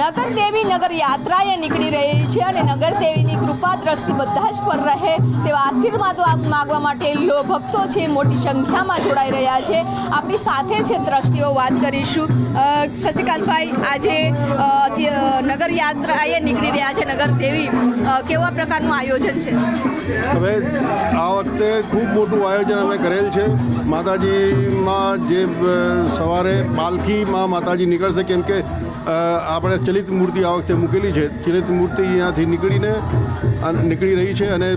નગર દેવી નગર યાત્રાએ નીકળી રહી છે અને નગર દેવીની કૃપા દ્રષ્ટિ બધા જ પર રહે તેવા આશીર્વાદો માગવા માટે ભક્તો છે મોટી સંખ્યામાં જોડાઈ રહ્યા છે. આપણી સાથે છે દ્રષ્ટિઓ વાત કરીશું. શશિકાંતભાઈ, આજે નગર યાત્રાએ નીકળી રહ્યા છે નગર દેવી, કેવા પ્રકારનું આયોજન છે? હવે આ વખતે ખૂબ મોટું આયોજન અમે કરેલ છે. માતાજીમાં જે સવારે પાલખીમાં માતાજી નીકળશે, કેમ કે આપણે ચલિત મૂર્તિ આ વખતે મૂકેલી છે. ચલિત મૂર્તિ અહીંયાથી નીકળી રહી છે અને એ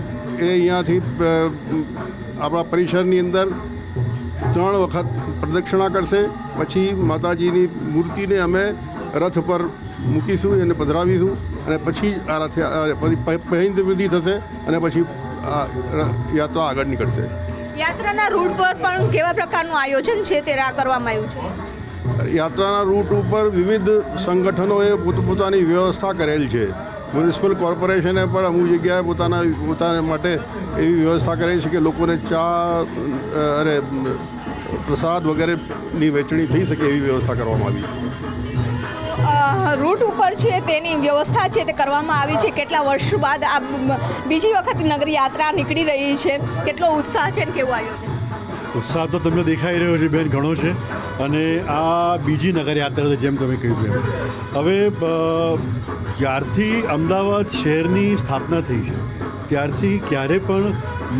અહીંયાથી આપણા પરિસરની અંદર 3 વખત પ્રદક્ષિણા કરશે. પછી માતાજીની મૂર્તિને અમે રથ પર મૂકીશું અને પધરાવીશું અને પછી આ રથ પહિંદ વિધિ થશે અને પછી યાત્રા આગળ નીકળશે. યાત્રાના રૂટ પર પણ કેવા પ્રકારનું આયોજન છે તે કરવામાં આવ્યું છે? યાત્રાના રૂટ ઉપર વિવિધ સંગઠનોએ પોતપોતાની વ્યવસ્થા કરેલ છે. મ્યુનિસિપલ કોર્પોરેશને પણ અમુક જગ્યાએ પોતાના માટે એવી વ્યવસ્થા કરેલી છે કે લોકોને ચા અને પ્રસાદ વગેરેની વહેંચણી થઈ શકે એવી વ્યવસ્થા કરવામાં આવી. રૂટ ઉપર છે તેની વ્યવસ્થા છે તે કરવામાં આવી છે. કેટલા વર્ષો બાદ આ બીજી વખત નગર યાત્રા નીકળી રહી છે, કેટલો ઉત્સાહ છે ને કેવું આયોજન? ઉત્સાહ તો તમને દેખાઈ રહ્યો છે બેન, ઘણો છે. અને આ બીજી નગર યાત્રા છે, જેમ તમે કહ્યું એમ. હવે જ્યારથી અમદાવાદ શહેરની સ્થાપના થઈ છે ત્યારથી ક્યારે પણ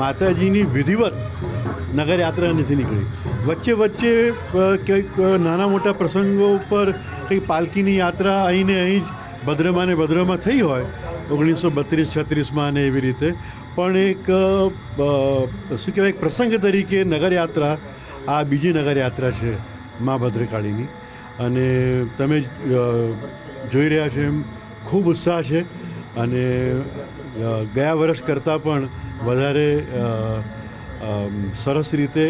માતાજીની વિધિવત નગર યાત્રા નથી નીકળી. વચ્ચે કંઈક નાના મોટા પ્રસંગો ઉપર કંઈક પાલકીની યાત્રા અહીંને અહીં જ ભદ્રમાં થઈ હોય 1932-36માં અને એવી રીતે. પણ એક શું કહેવાય, એક પ્રસંગ તરીકે નગરયાત્રા આ બીજી નગરયાત્રા છે મા ભદ્રકાળીની. અને તમે જોઈ રહ્યા છો એમ ખૂબ ઉત્સાહ છે અને ગયા વર્ષ કરતાં પણ વધારે સરસ રીતે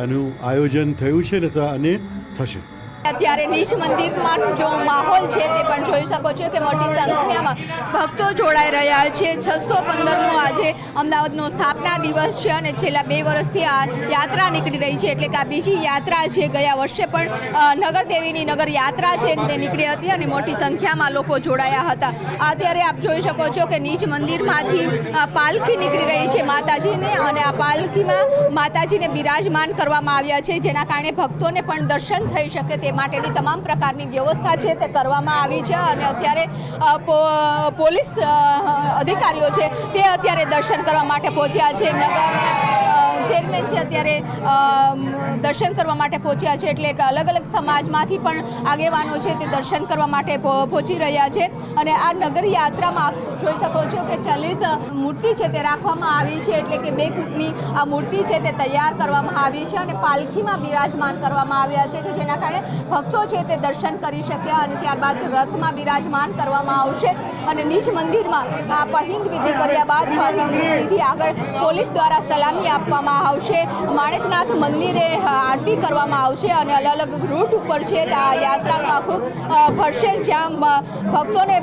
આનું આયોજન થયું છે ને અને થશે. અત્યારે નીચ મંદિરમાં જો માહોલ છે તે પણ જોઈ શકો છો કે મોટી સંખ્યામાં ભક્તો જોડાઈ રહ્યા છે. 615મો આજે અમદાવાદનો સ્થાપના દિવસ છે અને છેલ્લા 2 વર્ષથી આ યાત્રા નીકળી રહી છે, એટલે કે આ બીજી યાત્રા છે. ગયા વર્ષે પણ નગર દેવીની નગર યાત્રા છે તે નીકળી હતી અને મોટી સંખ્યામાં લોકો જોડાયા હતા. અત્યારે આપ જોઈ શકો છો કે નીચ મંદિરમાંથી પાલખી નીકળી રહી છે માતાજીને, અને આ પાલખીમાં માતાજીને બિરાજમાન કરવામાં આવ્યા છે, જેના કારણે ભક્તોને પણ દર્શન થઈ શકે તે માટેની તમામ પ્રકારની વ્યવસ્થા છે તે કરવામાં આવી છે. અને અત્યારે પોલીસ અધિકારીઓ છે તે અત્યારે દર્શન કરવા માટે પહોંચ્યા છે. નગરના ચેરમેન છે અત્યારે દર્શન કરવા માટે પહોંચ્યા છે, એટલે કે અલગ અલગ સમાજમાંથી પણ આગેવાનો છે તે દર્શન કરવા માટે પહોંચી રહ્યા છે. અને આ નગર યાત્રામાં આપ જોઈ શકો છો કે ચલિત મૂર્તિ છે તે રાખવામાં આવી છે, એટલે કે 2 ફૂટની આ મૂર્તિ છે તે તૈયાર કરવામાં આવી છે અને પાલખીમાં બિરાજમાન કરવામાં આવ્યા છે, કે જેના કારણે ભક્તો છે તે દર્શન કરી શક્યા. અને ત્યારબાદ રથમાં બિરાજમાન કરવામાં આવશે અને નીચ મંદિરમાં આ પહિંદ વિધિ કર્યા બાદ પહિંદ વિધિથી આગળ પોલીસ દ્વારા સલામી આપવામાં આવશે. માણેકનાથ મંદિરે આરતી કરવામાં આવશે અને અલગ અલગ રૂટ ઉપર છે આ યાત્રાનું આખું ફરશે, જ્યાં ભક્તોને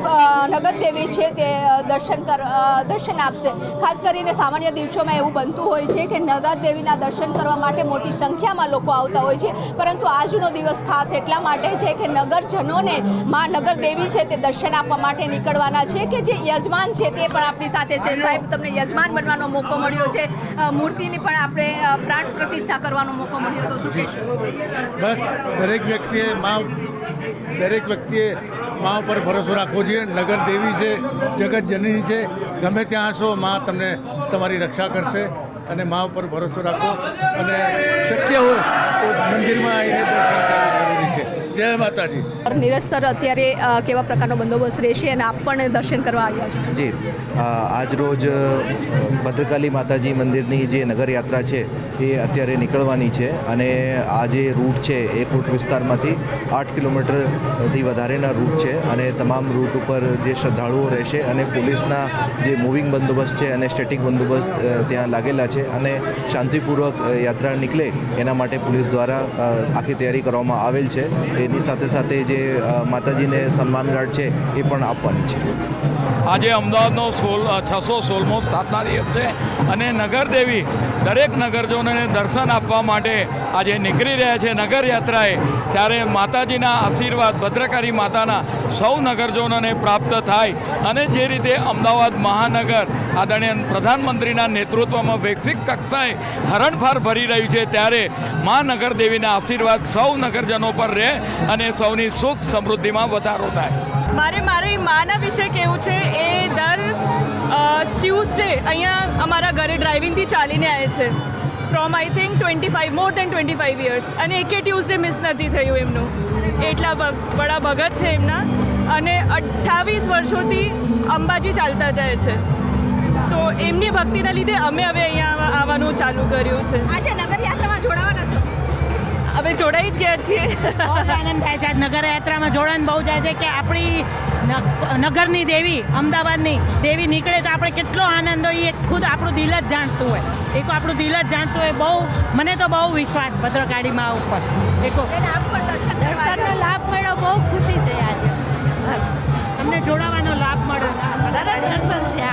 નગર દેવી છે તે દર્શન આપશે. ખાસ કરીને સામાન્ય દિવસોમાં એવું બનતું હોય છે કે નગર દેવીના દર્શન કરવા માટે મોટી સંખ્યામાં લોકો આવતા હોય છે, પરંતુ આજનો દિવસ ખાસ એટલા માટે છે કે નગરજનોને માં નગર દેવી છે તે દર્શન આપવા માટે નીકળવાના છે, કે જે યજમાન છે તે પણ આપણી સાથે છે. સાહેબ, તમને યજમાન બનવાનો મોકો મળ્યો છે, મૂર્તિની પણ આપણે પ્રાણ પ્રતિષ્ઠા કરવાનો મોકો મળ્યો, તો શું કહેશો? બસ દરેક વ્યક્તિએ મા ઉપર ભરોસો રાખવો જોઈએ. નગર દેવી છે, જગત જનની છે. ગમે ત્યાં હશો મા તમને તમારી રક્ષા કરશે. અને મા ઉપર ભરોસો રાખો અને શક્ય હોય તો મંદિરમાં આવીને દર્શન કરવું જરૂરી છે. જય માતાજી. નિરસ્તર અત્યારે કેવા પ્રકારનો બંદોબસ્ત રહેશે અને આપ પણ દર્શન કરવા આવ્યા છો? જી, આજ રોજ ભદ્રકાળી માતાજી મંદિરની જે નગરયાત્રા છે એ અત્યારે નીકળવાની છે અને આ જે રૂટ છે એ કોટ વિસ્તારમાંથી 8 કિલોમીટરથી વધારેના રૂટ છે અને તમામ રૂટ ઉપર જે શ્રદ્ધાળુઓ રહેશે અને પોલીસના જે મૂવિંગ બંદોબસ્ત છે અને સ્ટેટિક બંદોબસ્ત ત્યાં લાગેલા છે અને શાંતિપૂર્વક યાત્રા નીકળે એના માટે પોલીસ દ્વારા આખી તૈયારી કરવામાં આવેલ છે. એ એની સાથે સાથે જે માતાજીને સન્માનગાંઠ છે એ પણ આપવાની છે. આજે અમદાવાદનો 616મો સ્થાપના દિવસ છે અને નગરદેવી દરેક નગરજનોને દર્શન આપવા માટે આજે નીકળી રહ્યા છે નગરયાત્રાએ. ત્યારે માતાજીના આશીર્વાદ ભદ્રકાળી માતાના સૌ નગરજનોને પ્રાપ્ત થાય અને જે રીતે અમદાવાદ મહાનગર આદરણીય પ્રધાનમંત્રીના નેતૃત્વમાં વૈશ્વિક કક્ષાએ હરણફાળ ભરી રહ્યું છે, ત્યારે મહાનગરદેવીના આશીર્વાદ સૌ નગરજનો પર રહે અને સૌની સુખ સમૃદ્ધિમાં વધારો થાય. મારી માના વિશે કેવું છે એ દર ટ્યુઝડે અહીંયા અમારા ઘરે ડ્રાઇવિંગથી ચાલીને આવે છે from I think more than 25 years, અને એકે ટ્યુઝડે મિસ નથી થયું એમનું. એટલા બડા ભગત છે એમના, અને 28 વર્ષોથી અંબાજી ચાલતા જાય છે. તો એમની ભક્તિના લીધે અમે હવે અહીંયા આવવાનું ચાલુ કર્યું છે. આજે નગરયાત્રામાં જોડાવાના છો? હવે જોડાઈ જ ગયા છીએ. બહુ જ આનંદ થાય છે. આજ નગરયાત્રામાં જોડાણ બહુ જાય છે કે આપણી નગરની દેવી, અમદાવાદની દેવી નીકળે તો આપણે કેટલો આનંદ હોય એ ખુદ આપણું દિલ જ જાણતું હોય. એક આપણું દિલ જ જાણતું હોય. બહુ મને તો બહુ વિશ્વાસ ભદ્રકાળી મા ઉપર. દર્શનનો લાભ મળ્યો, બહુ ખુશી થઈ આજે. બસ અમને જોડાવાનો લાભ મળ્યો. સરસ દર્શન થયા.